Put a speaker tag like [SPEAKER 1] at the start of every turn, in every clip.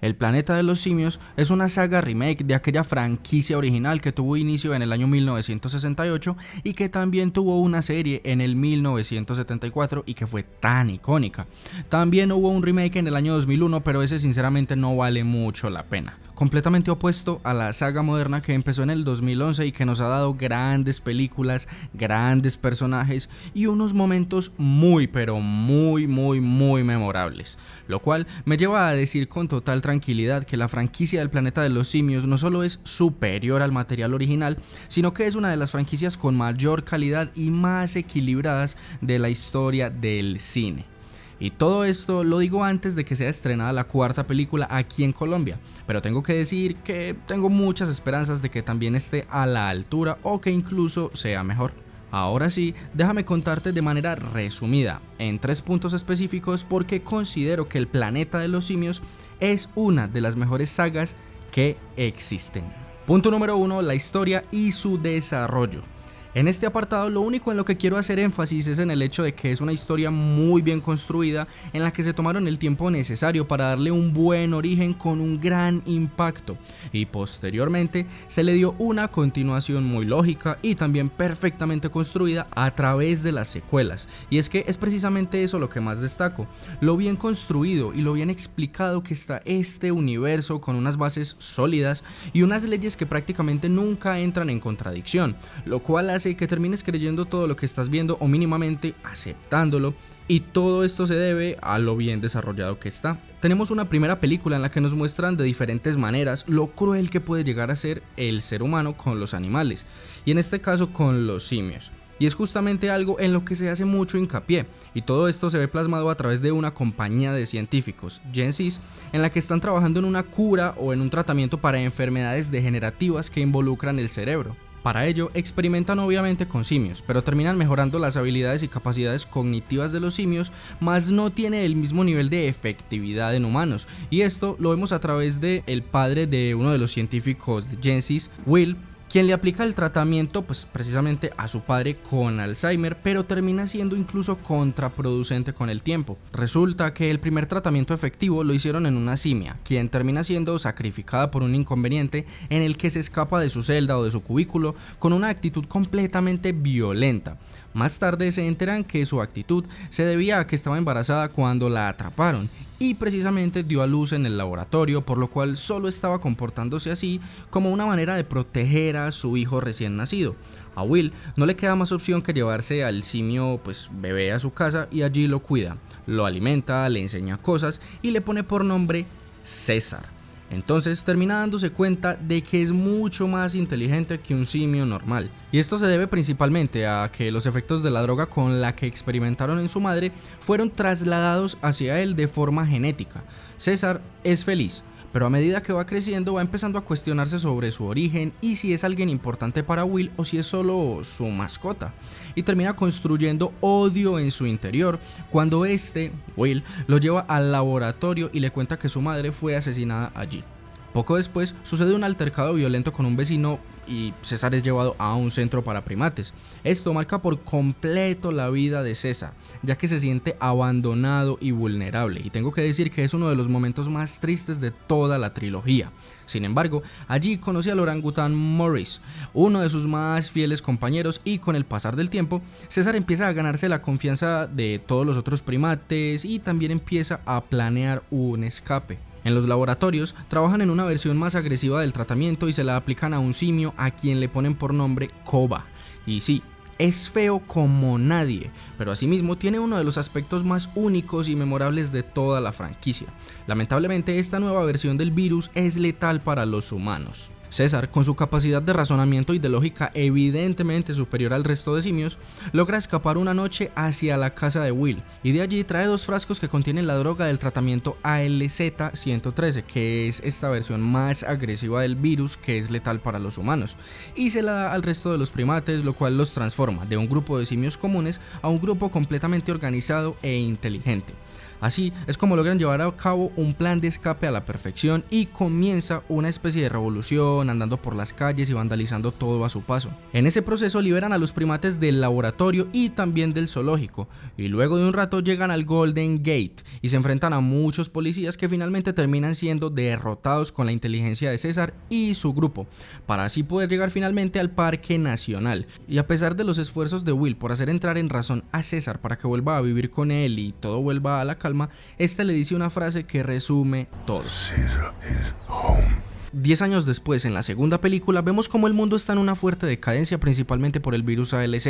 [SPEAKER 1] El Planeta de los Simios es una saga remake de aquella franquicia original que tuvo inicio en el año 1968 y que también tuvo una serie en el 1974 y que fue tan icónica. También hubo un remake en el año 2001, pero ese sinceramente no vale mucho la pena. Completamente opuesto a la saga moderna que empezó en el 2011 y que nos ha dado grandes películas, grandes personajes y unos momentos muy pero muy memorables, lo cual me lleva a decir con total tranquilidad que la franquicia del Planeta de los Simios no solo es superior al material original, sino que es una de las franquicias con mayor calidad y más equilibradas de la historia del cine. Y todo esto lo digo antes de que sea estrenada la cuarta película aquí en Colombia, pero tengo que decir que tengo muchas esperanzas de que también esté a la altura o que incluso sea mejor. Ahora sí, déjame contarte de manera resumida, en 3 puntos específicos, por qué considero que el Planeta de los Simios es una de las mejores sagas que existen. Punto número 1, la historia y su desarrollo. En este apartado lo único en lo que quiero hacer énfasis es en el hecho de que es una historia muy bien construida en la que se tomaron el tiempo necesario para darle un buen origen con un gran impacto y posteriormente se le dio una continuación muy lógica y también perfectamente construida a través de las secuelas, y es que es precisamente eso lo que más destaco, lo bien construido y lo bien explicado que está este universo con unas bases sólidas y unas leyes que prácticamente nunca entran en contradicción, lo cual hace que termines creyendo todo lo que estás viendo o mínimamente aceptándolo, y todo esto se debe a lo bien desarrollado que está. Tenemos una primera película en la que nos muestran de diferentes maneras lo cruel que puede llegar a ser el ser humano con los animales, y en este caso con los simios. Y es justamente algo en lo que se hace mucho hincapié, y todo esto se ve plasmado a través de una compañía de científicos, Genesis, en la que están trabajando en una cura o en un tratamiento para enfermedades degenerativas que involucran el cerebro. Para ello, experimentan obviamente con simios, pero terminan mejorando las habilidades y capacidades cognitivas de los simios, mas no tiene el mismo nivel de efectividad en humanos, y esto lo vemos a través de el padre de uno de los científicos de Genesis, Will, quien le aplica el tratamiento pues precisamente a su padre con Alzheimer, pero termina siendo incluso contraproducente con el tiempo. Resulta que el primer tratamiento efectivo lo hicieron en una simia, quien termina siendo sacrificada por un inconveniente en el que se escapa de su celda o de su cubículo con una actitud completamente violenta. Más tarde se enteran que su actitud se debía a que estaba embarazada cuando la atraparon y precisamente dio a luz en el laboratorio, por lo cual solo estaba comportándose así como una manera de proteger a su hijo recién nacido. A Will no le queda más opción que llevarse al simio bebé a su casa y allí lo cuida, lo alimenta, le enseña cosas y le pone por nombre César. Entonces termina dándose cuenta de que es mucho más inteligente que un simio normal, y esto se debe principalmente a que los efectos de la droga con la que experimentaron en su madre fueron trasladados hacia él de forma genética. César es feliz, pero a medida que va creciendo va empezando a cuestionarse sobre su origen y si es alguien importante para Will o si es solo su mascota, y termina construyendo odio en su interior cuando Will, lo lleva al laboratorio y le cuenta que su madre fue asesinada allí. Poco después sucede un altercado violento con un vecino y César es llevado a un centro para primates. Esto marca por completo la vida de César, ya que se siente abandonado y vulnerable, y tengo que decir que es uno de los momentos más tristes de toda la trilogía. Sin embargo, allí conoce al orangután Maurice, uno de sus más fieles compañeros, y con el pasar del tiempo, César empieza a ganarse la confianza de todos los otros primates y también empieza a planear un escape. En los laboratorios trabajan en una versión más agresiva del tratamiento y se la aplican a un simio a quien le ponen por nombre Koba. Y sí, es feo como nadie, pero asimismo tiene uno de los aspectos más únicos y memorables de toda la franquicia. Lamentablemente, esta nueva versión del virus es letal para los humanos. César, con su capacidad de razonamiento y de lógica evidentemente superior al resto de simios, logra escapar una noche hacia la casa de Will, y de allí trae 2 frascos que contienen la droga del tratamiento ALZ-113, que es esta versión más agresiva del virus que es letal para los humanos, y se la da al resto de los primates, lo cual los transforma de un grupo de simios comunes a un grupo completamente organizado e inteligente. Así es como logran llevar a cabo un plan de escape a la perfección y comienza una especie de revolución andando por las calles y vandalizando todo a su paso. En ese proceso liberan a los primates del laboratorio y también del zoológico, y luego de un rato llegan al Golden Gate y se enfrentan a muchos policías que finalmente terminan siendo derrotados con la inteligencia de César y su grupo, para así poder llegar finalmente al Parque Nacional. Y a pesar de los esfuerzos de Will por hacer entrar en razón a César para que vuelva a vivir con él y todo vuelva a la calma, este le dice una frase que resume todo. 10 años después, en la segunda película, vemos cómo el mundo está en una fuerte decadencia, principalmente por el virus ALZ,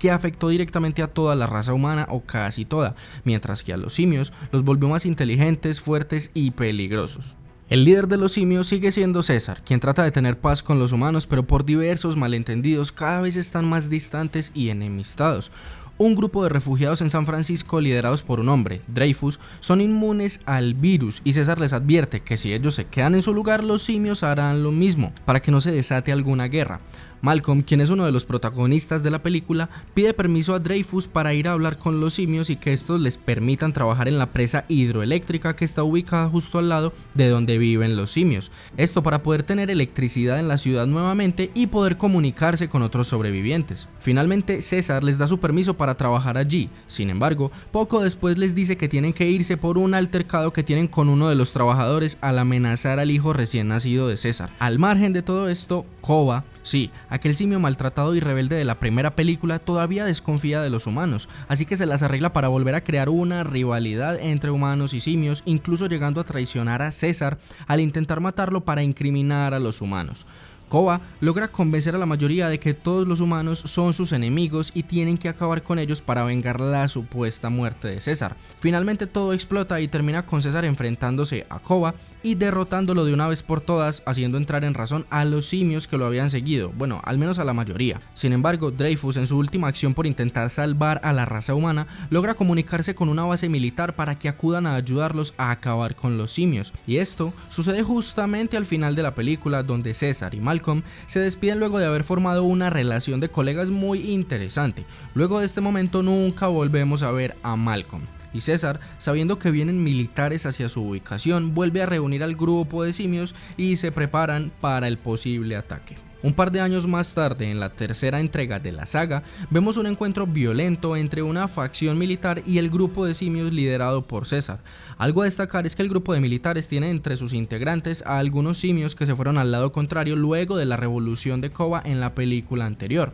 [SPEAKER 1] que afectó directamente a toda la raza humana o casi toda, mientras que a los simios los volvió más inteligentes, fuertes y peligrosos. El líder de los simios sigue siendo César, quien trata de tener paz con los humanos, pero por diversos malentendidos cada vez están más distantes y enemistados. Un grupo de refugiados en San Francisco liderados por un hombre, Dreyfus, son inmunes al virus y César les advierte que si ellos se quedan en su lugar, los simios harán lo mismo para que no se desate alguna guerra. Malcolm, quien es uno de los protagonistas de la película, pide permiso a Dreyfus para ir a hablar con los simios y que estos les permitan trabajar en la presa hidroeléctrica que está ubicada justo al lado de donde viven los simios. Esto para poder tener electricidad en la ciudad nuevamente y poder comunicarse con otros sobrevivientes. Finalmente, César les da su permiso para trabajar allí. Sin embargo, poco después les dice que tienen que irse por un altercado que tienen con uno de los trabajadores al amenazar al hijo recién nacido de César. Al margen de todo esto, Koba, sí, aquel simio maltratado y rebelde de la primera película, todavía desconfía de los humanos, así que se las arregla para volver a crear una rivalidad entre humanos y simios, incluso llegando a traicionar a César al intentar matarlo para incriminar a los humanos. Koba logra convencer a la mayoría de que todos los humanos son sus enemigos y tienen que acabar con ellos para vengar la supuesta muerte de César. Finalmente todo explota y termina con César enfrentándose a Koba y derrotándolo de una vez por todas, haciendo entrar en razón a los simios que lo habían seguido, bueno, al menos a la mayoría. Sin embargo, Dreyfus, en su última acción por intentar salvar a la raza humana, logra comunicarse con una base militar para que acudan a ayudarlos a acabar con los simios. Y esto sucede justamente al final de la película, donde César y Malcolm se despiden luego de haber formado una relación de colegas muy interesante. Luego de este momento nunca volvemos a ver a Malcolm. Y César, sabiendo que vienen militares hacia su ubicación, vuelve a reunir al grupo de simios y se preparan para el posible ataque. Un par de años más tarde, en la tercera entrega de la saga, vemos un encuentro violento entre una facción militar y el grupo de simios liderado por César. Algo a destacar es que el grupo de militares tiene entre sus integrantes a algunos simios que se fueron al lado contrario luego de la revolución de Koba en la película anterior.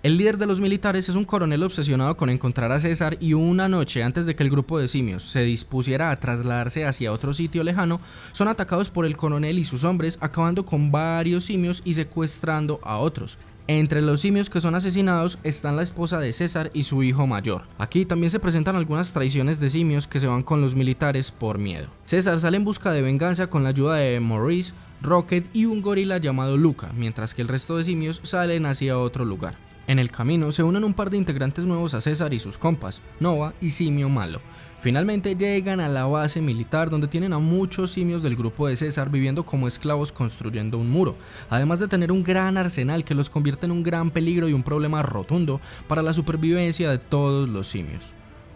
[SPEAKER 1] El líder de los militares es un coronel obsesionado con encontrar a César y una noche antes de que el grupo de simios se dispusiera a trasladarse hacia otro sitio lejano, son atacados por el coronel y sus hombres, acabando con varios simios y secuestrando a otros. Entre los simios que son asesinados están la esposa de César y su hijo mayor. Aquí también se presentan algunas traiciones de simios que se van con los militares por miedo. César sale en busca de venganza con la ayuda de Maurice, Rocket y un gorila llamado Luca, mientras que el resto de simios salen hacia otro lugar. En el camino se unen un par de integrantes nuevos a César y sus compas, Nova y Simio Malo. Finalmente llegan a la base militar donde tienen a muchos simios del grupo de César viviendo como esclavos construyendo un muro, además de tener un gran arsenal que los convierte en un gran peligro y un problema rotundo para la supervivencia de todos los simios.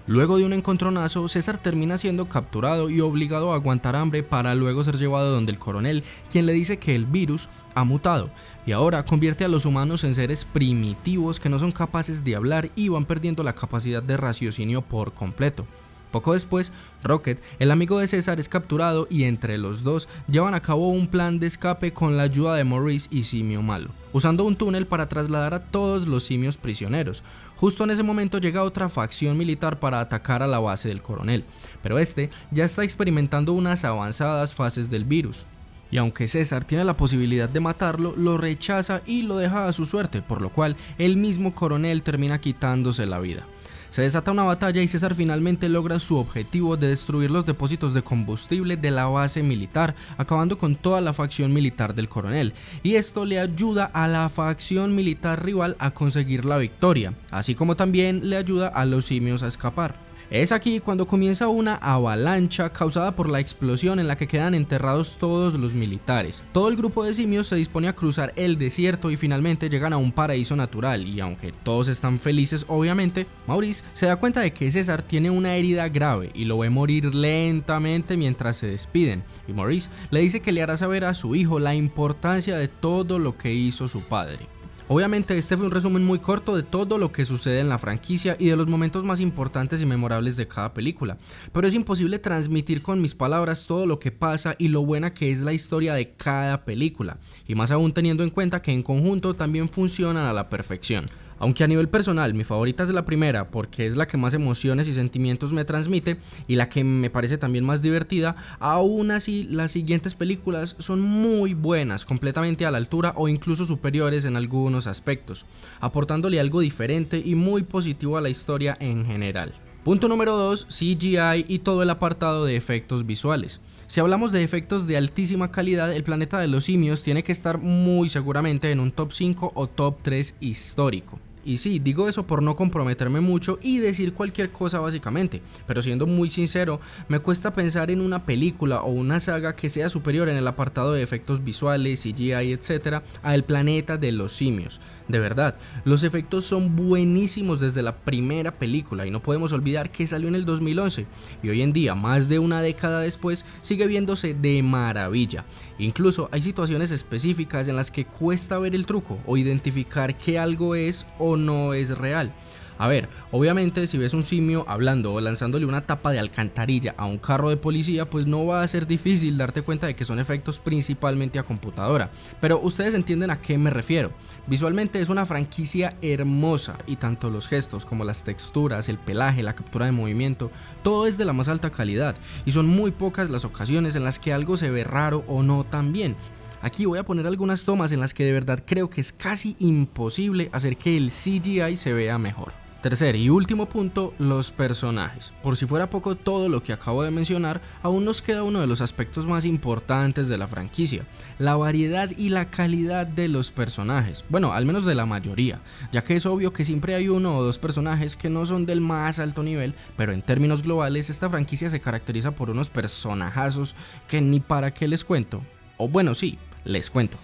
[SPEAKER 1] Luego de un encontronazo, César termina siendo capturado y obligado a aguantar hambre para luego ser llevado donde el coronel, quien le dice que el virus ha mutado y ahora convierte a los humanos en seres primitivos que no son capaces de hablar y van perdiendo la capacidad de raciocinio por completo. Poco después, Rocket, el amigo de César, es capturado y entre los dos llevan a cabo un plan de escape con la ayuda de Maurice y Simio Malo, usando un túnel para trasladar a todos los simios prisioneros. Justo en ese momento llega otra facción militar para atacar a la base del coronel, pero este ya está experimentando unas avanzadas fases del virus. Y aunque César tiene la posibilidad de matarlo, lo rechaza y lo deja a su suerte, por lo cual el mismo coronel termina quitándose la vida. Se desata una batalla y César finalmente logra su objetivo de destruir los depósitos de combustible de la base militar, acabando con toda la facción militar del coronel, y esto le ayuda a la facción militar rival a conseguir la victoria, así como también le ayuda a los simios a escapar. Es aquí cuando comienza una avalancha causada por la explosión en la que quedan enterrados todos los militares. Todo el grupo de simios se dispone a cruzar el desierto y finalmente llegan a un paraíso natural, y aunque todos están felices obviamente, Maurice se da cuenta de que César tiene una herida grave y lo ve morir lentamente mientras se despiden, y Maurice le dice que le hará saber a su hijo la importancia de todo lo que hizo su padre. Obviamente este fue un resumen muy corto de todo lo que sucede en la franquicia y de los momentos más importantes y memorables de cada película, pero es imposible transmitir con mis palabras todo lo que pasa y lo buena que es la historia de cada película, y más aún teniendo en cuenta que en conjunto también funcionan a la perfección. Aunque a nivel personal mi favorita es la primera porque es la que más emociones y sentimientos me transmite y la que me parece también más divertida, aún así las siguientes películas son muy buenas, completamente a la altura o incluso superiores en algunos aspectos, aportándole algo diferente y muy positivo a la historia en general. Punto número 2, CGI y todo el apartado de efectos visuales. Si hablamos de efectos de altísima calidad, El planeta de los simios tiene que estar muy seguramente en un top 5 o top 3 histórico. Y sí, digo eso por no comprometerme mucho y decir cualquier cosa básicamente, pero siendo muy sincero, me cuesta pensar en una película o una saga que sea superior en el apartado de efectos visuales, CGI, etc. a El planeta de los simios. De verdad, los efectos son buenísimos desde la primera película y no podemos olvidar que salió en el 2011 y hoy en día, más de una década después, sigue viéndose de maravilla. Incluso hay situaciones específicas en las que cuesta ver el truco o identificar que algo es o no es real. A ver, obviamente si ves un simio hablando o lanzándole una tapa de alcantarilla a un carro de policía, pues no va a ser difícil darte cuenta de que son efectos principalmente a computadora, pero ustedes entienden a qué me refiero. Visualmente es una franquicia hermosa y tanto los gestos como las texturas, el pelaje, la captura de movimiento, todo es de la más alta calidad y son muy pocas las ocasiones en las que algo se ve raro o no tan bien. Aquí voy a poner algunas tomas en las que de verdad creo que es casi imposible hacer que el CGI se vea mejor. Tercer y último punto, los personajes. Por si fuera poco todo lo que acabo de mencionar, aún nos queda uno de los aspectos más importantes de la franquicia, la variedad y la calidad de los personajes, bueno, al menos de la mayoría, ya que es obvio que siempre hay uno o dos personajes que no son del más alto nivel, pero en términos globales esta franquicia se caracteriza por unos personajazos que ni para qué les cuento, o bueno sí, les cuento.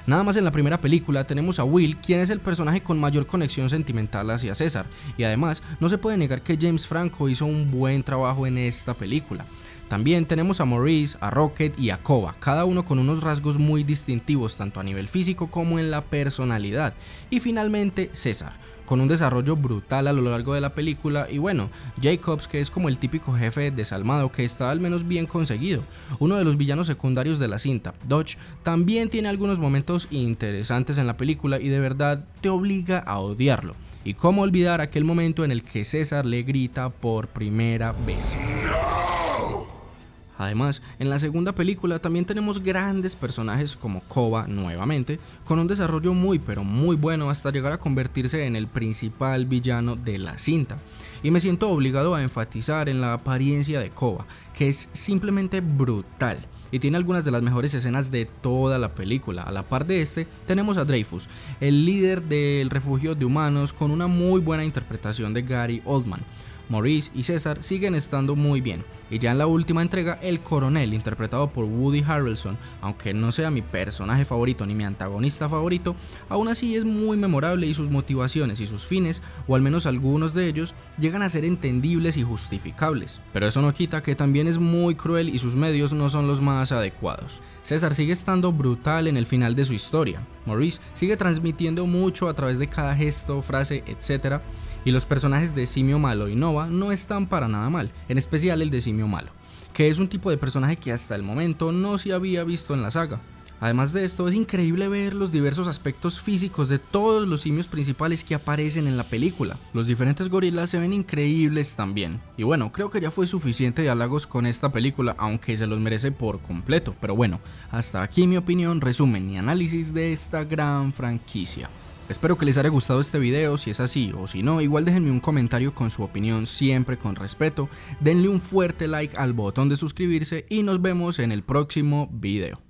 [SPEAKER 1] Nada más en la primera película tenemos a Will, quien es el personaje con mayor conexión sentimental hacia César, y además no se puede negar que James Franco hizo un buen trabajo en esta película. También tenemos a Maurice, a Rocket y a Koba, cada uno con unos rasgos muy distintivos tanto a nivel físico como en la personalidad, y finalmente César, con un desarrollo brutal a lo largo de la película, y bueno, Jacobs, que es como el típico jefe desalmado que está al menos bien conseguido, uno de los villanos secundarios de la cinta. Dodge también tiene algunos momentos interesantes en la película y de verdad te obliga a odiarlo. Y cómo olvidar aquel momento en el que César le grita por primera vez. Además, en la segunda película también tenemos grandes personajes como Koba nuevamente, con un desarrollo muy pero muy bueno hasta llegar a convertirse en el principal villano de la cinta. Y me siento obligado a enfatizar en la apariencia de Koba, que es simplemente brutal y tiene algunas de las mejores escenas de toda la película. A la par de este, tenemos a Dreyfus, el líder del refugio de humanos, con una muy buena interpretación de Gary Oldman. Maurice y César siguen estando muy bien, y ya en la última entrega el coronel, interpretado por Woody Harrelson, aunque no sea mi personaje favorito ni mi antagonista favorito, aún así es muy memorable y sus motivaciones y sus fines, o al menos algunos de ellos, llegan a ser entendibles y justificables, pero eso no quita que también es muy cruel y sus medios no son los más adecuados. César sigue estando brutal en el final de su historia, Maurice sigue transmitiendo mucho a través de cada gesto, frase, etc. Y los personajes de Simio Malo y Nova no están para nada mal, en especial el de Simio Malo, que es un tipo de personaje que hasta el momento no se había visto en la saga. Además de esto, es increíble ver los diversos aspectos físicos de todos los simios principales que aparecen en la película. Los diferentes gorilas se ven increíbles también. Y bueno, creo que ya fue suficiente de halagos con esta película, aunque se los merece por completo. Pero bueno, hasta aquí mi opinión, resumen y análisis de esta gran franquicia. Espero que les haya gustado este video. Si es así o si no, igual déjenme un comentario con su opinión, siempre con respeto. Denle un fuerte like al botón de suscribirse y nos vemos en el próximo video.